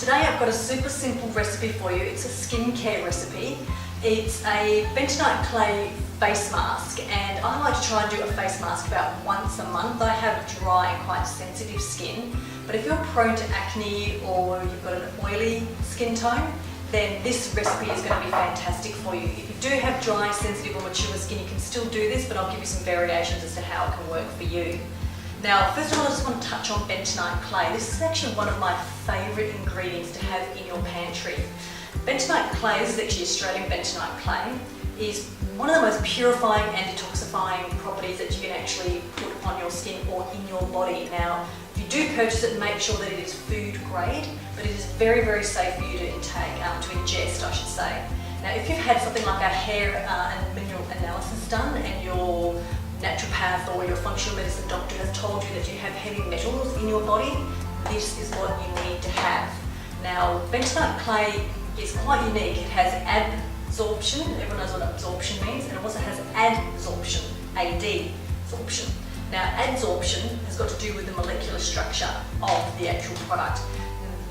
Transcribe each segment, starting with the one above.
Today I've got a super simple recipe for you. It's a skincare recipe. It's a bentonite clay face mask, and I like to try and do a face mask about once a month. I have dry and quite sensitive skin, but if you're prone to acne or you've got an oily skin tone, then this recipe is going to be fantastic for you. If you do have dry, sensitive or mature skin, you can still do this, but I'll give you some variations as to how it can work for you. Now, first of all, I just want to touch on bentonite clay. This is actually one of my favourite ingredients to have in your pantry. Bentonite clay, this is actually Australian bentonite clay, is one of the most purifying and detoxifying properties that you can actually put on your skin or in your body. Now, if you do purchase it, make sure that it is food grade, but it is very, very safe for you to ingest, I should say. Now, if you've had something like a hair and mineral analysis done, and your naturopath or your functional medicine doctor has told you that you have heavy metals in your body, this is what you need to have. Now, bentonite clay is quite unique. It has adsorption, everyone knows what absorption means, and it also has adsorption, adsorption. Now, adsorption has got to do with the molecular structure of the actual product.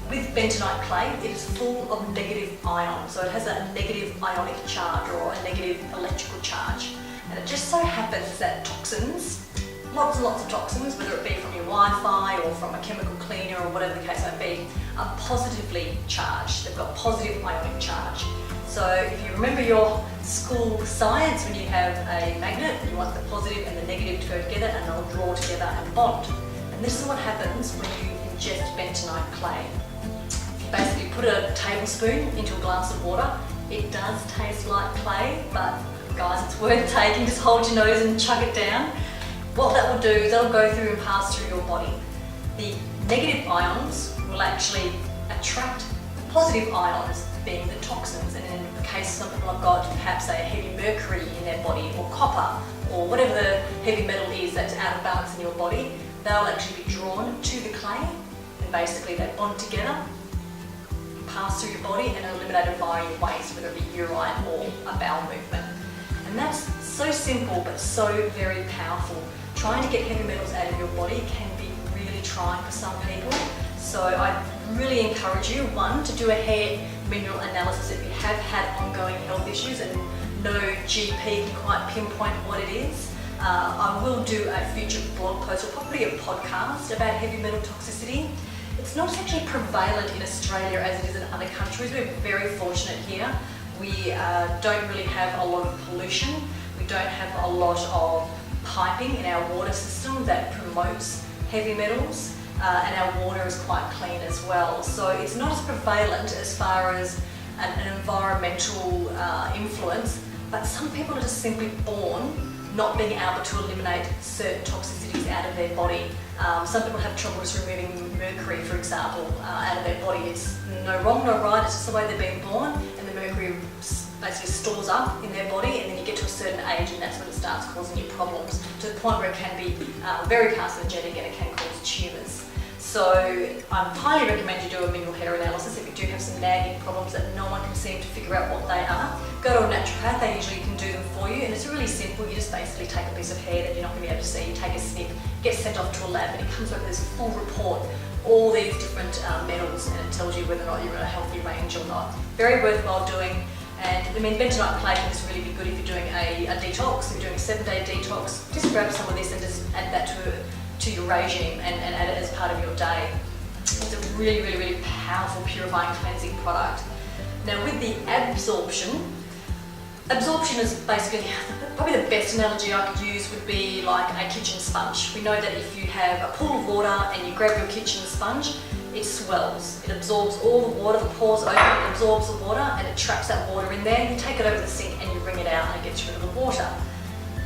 With bentonite clay, it is full of negative ions, so it has a negative ionic charge or a negative electrical charge. And it just so happens that toxins, lots and lots of toxins, whether it be from your Wi-Fi or from a chemical cleaner or whatever the case may be, are positively charged. They've got positive ionic charge. So if you remember your school science, when you have a magnet, you want the positive and the negative to go together and they'll draw together and bond. And this is what happens when you ingest bentonite clay. If you basically put a tablespoon into a glass of water, it does taste like clay, but guys, it's worth taking. Just hold your nose and chug it down. What that will do is that'll go through and pass through your body. The negative ions will actually attract the positive ions, being the toxins. And in the case some people have got perhaps a heavy mercury in their body, or copper, or whatever the heavy metal is that's out of balance in your body, they'll actually be drawn to the clay, and basically they bond together, pass through your body, and are eliminated via your waste, whether it be urine or a bowel movement. And that's so simple but so very powerful. Trying to get heavy metals out of your body can be really trying for some people. So I really encourage you, one, to do a hair mineral analysis if you have had ongoing health issues and no GP can quite pinpoint what it is. I will do a future blog post or probably a podcast about heavy metal toxicity. It's not actually prevalent in Australia as it is in other countries. We're very fortunate here. We don't really have a lot of pollution. We don't have a lot of piping in our water system that promotes heavy metals, and our water is quite clean as well. So it's not as prevalent as far as an environmental influence, but some people are just simply born not being able to eliminate certain toxicities out of their body. Some people have trouble just removing mercury, for example, out of their body. It's no wrong, no right, it's just the way they're being born, and the mercury basically stores up in their body, and then you get to a certain age and that's when it starts causing you problems, to the point where it can be very carcinogenic and it can cause tumours. So I highly recommend you do a mineral hair analysis if you do have some nagging problems that no one can seem to figure out what they are. Go to a naturopath, they usually can do them for you, and it's really simple. You just basically take a piece of hair that you're not going to be able to see, take a snip, get sent off to a lab, and it comes up with this full report, all these different metals, and it tells you whether or not you're in a healthy range or not. Very worthwhile doing. And I mean, bentonite clay can just really be good if you're doing a detox, if you're doing a 7-day detox. Just grab some of this and just add that to your regime and add it as part of your day. It's a really, really, really powerful purifying cleansing product. Now with the absorption is basically, probably the best analogy I could use would be like a kitchen sponge. We know that if you have a pool of water and you grab your kitchen sponge, it swells. It absorbs all the water, the pores open, it absorbs the water and it traps that water in there. You take it over the sink and you wring it out and it gets rid of the water.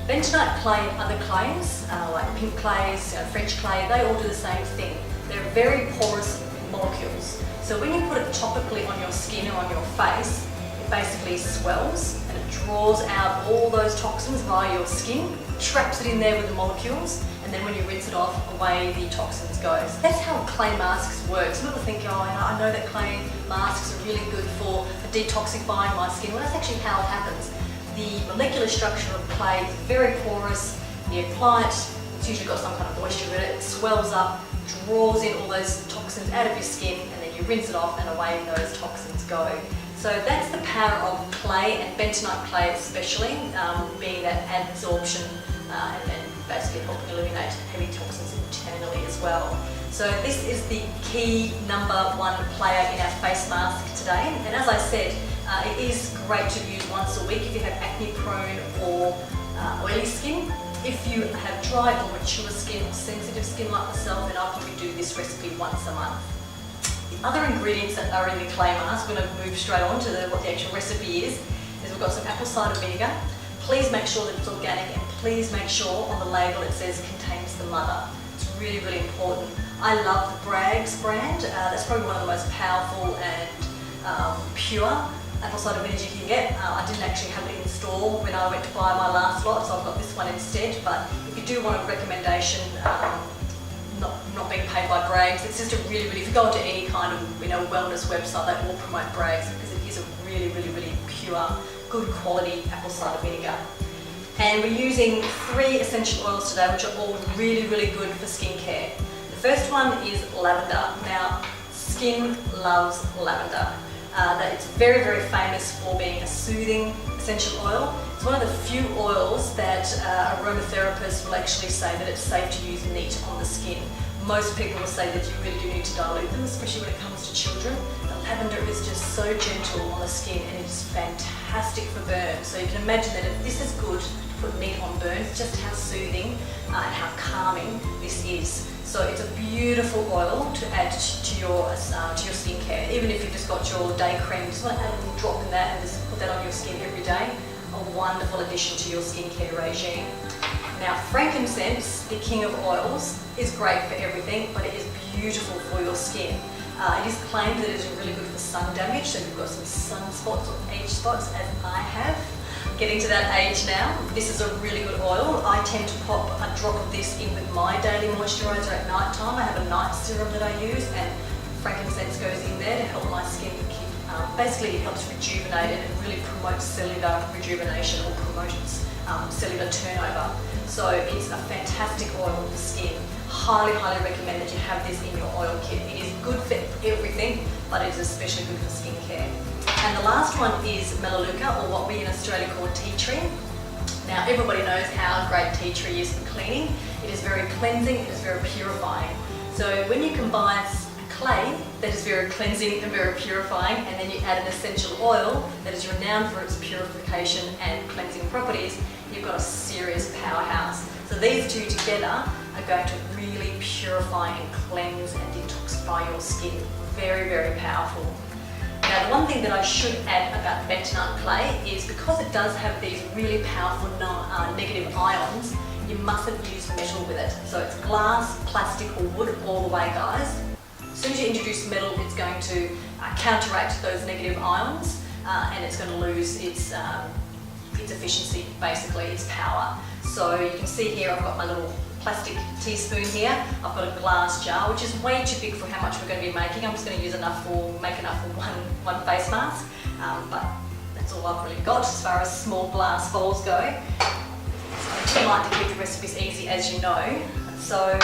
Bentonite clay and other clays, like pink clays, French clay, they all do the same thing. They're very porous molecules. So when you put it topically on your skin or on your face, it basically swells and it draws out all those toxins via your skin, traps it in there with the molecules, and then when you rinse it off, away the toxins go. So that's how clay masks work. Some people think, oh, I know that clay masks are really good for detoxifying my skin. Well, that's actually how it happens. The molecular structure of clay is very porous. You apply it, it's usually got some kind of moisture in it, it swells up, draws in all those toxins out of your skin, and then you you rinse it off and away those toxins go. So that's the power of clay, and bentonite clay especially, being that adsorption and then basically helping eliminate heavy toxins internally as well. So this is the key #1 player in our face mask today. And as I said, it is great to use once a week if you have acne prone or oily skin. If you have dry or mature skin or sensitive skin like myself, then I'll probably do this recipe once a month. The other ingredients that are in the clay mask, we're going to move straight on to what the actual recipe is we've got some apple cider vinegar. Please make sure that it's organic, and please make sure on the label it says contains the mother. It's really, really important. I love the Bragg's brand. That's probably one of the most powerful and pure apple cider vinegar you can get. I didn't actually have it in store when I went to buy my last lot, so I've got this one instead. But if you do want a recommendation, not being paid by Bragg's, it's just a really, if you go onto any kind of wellness website, they will promote Bragg's because it is a really, really pure, good quality apple cider vinegar. And we're using 3 essential oils today, which are all really, really good for skincare. The first one is lavender. Now, skin loves lavender. It's very, very famous for being a soothing essential oil. It's one of the few oils that aromatherapists will actually say that it's safe to use neat on the skin. Most people will say that you really do need to dilute them, especially when it comes to children. The lavender is just so gentle on the skin, and it's fantastic for burns. So you can imagine that if this is good to put neat on burns, just how soothing and how calming this is. So it's a beautiful oil to add to your skincare. Even if you've just got your day cream, you just want to add a little drop in that and just put that on your skin every day. A wonderful addition to your skincare regime. Now, frankincense, the king of oils, is great for everything, but it is beautiful for your skin. It is claimed that it is really good for sun damage, so if you've got some sunspots or age spots, as I have, getting to that age now, this is a really good oil. I tend to pop a drop of this in with my daily moisturiser at night time. I have a night serum that I use, and frankincense goes in there to help my skin keep, basically it helps rejuvenate it and really promotes cellular rejuvenation, or promotes cellular turnover. So it's a fantastic oil for skin. Highly recommend that you have this in your oil kit. It is good for everything, but it is especially good for skincare. And the last one is Melaleuca, or what we in Australia call tea tree. Now, everybody knows how great tea tree is for cleaning. It is very cleansing, it is very purifying. So when you combine clay that is very cleansing and very purifying, and then you add an essential oil that is renowned for its purification and cleansing properties, you've got a serious powerhouse. So these two together are going to really purify and cleanse and detoxify your skin. Very powerful. Now, the one thing that I should add about bentonite clay is because it does have these really powerful negative ions, you mustn't use metal with it. So it's glass, plastic or wood all the way, guys. As soon as you introduce metal, it's going to counteract those negative ions and it's going to lose its efficiency, basically its power. So you can see here I've got my little plastic teaspoon here. I've got a glass jar, which is way too big for how much we're going to be making. I'm just going to use make enough for one face mask, but that's all I've really got as far as small glass bowls go. So I like to keep the recipes easy, as you know. So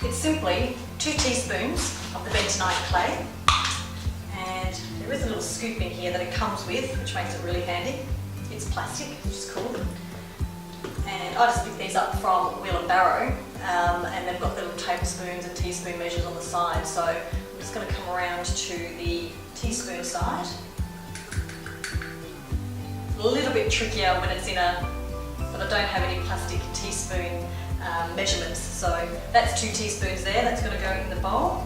it's simply 2 teaspoons of the bentonite clay, and there is a little scoop in here that it comes with, which makes it really handy. It's plastic, which is cool. And I just picked these up from Wheel and Barrow, and they've got little tablespoons and teaspoon measures on the side. So I'm just going to come around to the teaspoon side. A little bit trickier when it's but I don't have any plastic teaspoon measurements. So that's 2 teaspoons there, that's going to go in the bowl.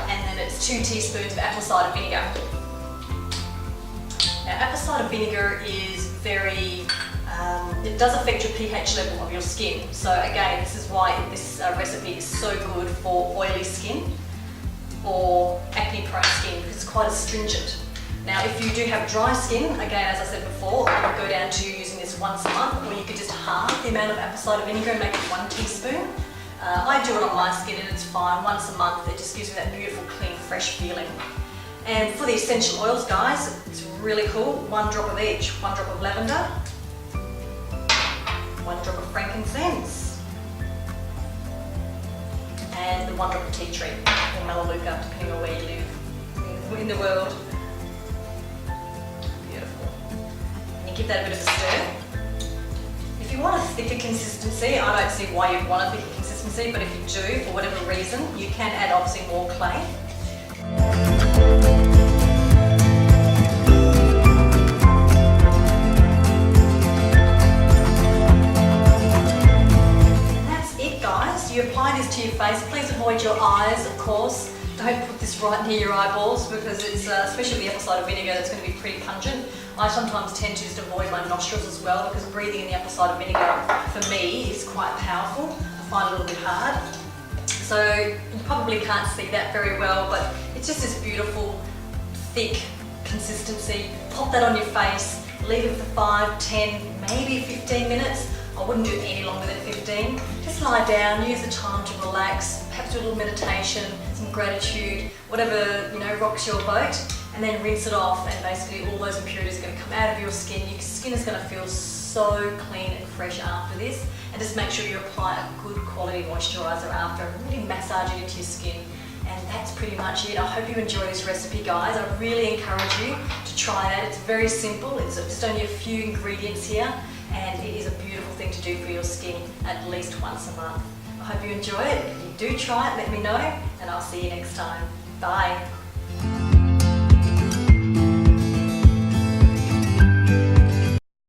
And then it's 2 teaspoons of apple cider vinegar. Now, apple cider vinegar is it does affect your pH level of your skin. So again, this is why this recipe is so good for oily skin or acne prone skin, because it's quite astringent. Now, if you do have dry skin, again, as I said before, I would go down to using this once a month, or you could just halve the amount of apple cider vinegar and make it 1 teaspoon. I do it on my skin and it's fine. Once a month, it just gives me that beautiful, clean, fresh feeling. And for the essential oils, guys, it's really cool. 1 drop of each. 1 drop of lavender, 1 drop of frankincense, and the 1 drop of tea tree, or Melaleuca, depending on where you live in the world. Beautiful. And you give that a bit of a stir. If you want a thicker consistency, I don't see why you'd want a thicker consistency, but if you do, for whatever reason, you can add obviously more clay. You apply this to your face. Please avoid your eyes, of course. Don't put this right near your eyeballs because it's, especially with the apple cider vinegar, that's going to be pretty pungent. I sometimes tend to just avoid my nostrils as well because breathing in the apple cider vinegar for me is quite powerful. I find it a little bit hard. So you probably can't see that very well, but it's just this beautiful, thick consistency. Pop that on your face, leave it for 5, 10, maybe 15 minutes. I wouldn't do it any longer than 15. Just lie down, use the time to relax, perhaps do a little meditation, some gratitude, whatever, you know, rocks your boat, and then rinse it off, and basically all those impurities are going to come out of your skin. Your skin is going to feel so clean and fresh after this, and just make sure you apply a good quality moisturiser after and really massage it into your skin. And that's pretty much it. I hope you enjoy this recipe, guys. I really encourage you to try that. It's very simple. It's just only a few ingredients here, and it is a beautiful thing to do for your skin at least once a month. I hope you enjoy it. If you do try it, let me know, and I'll see you next time. Bye.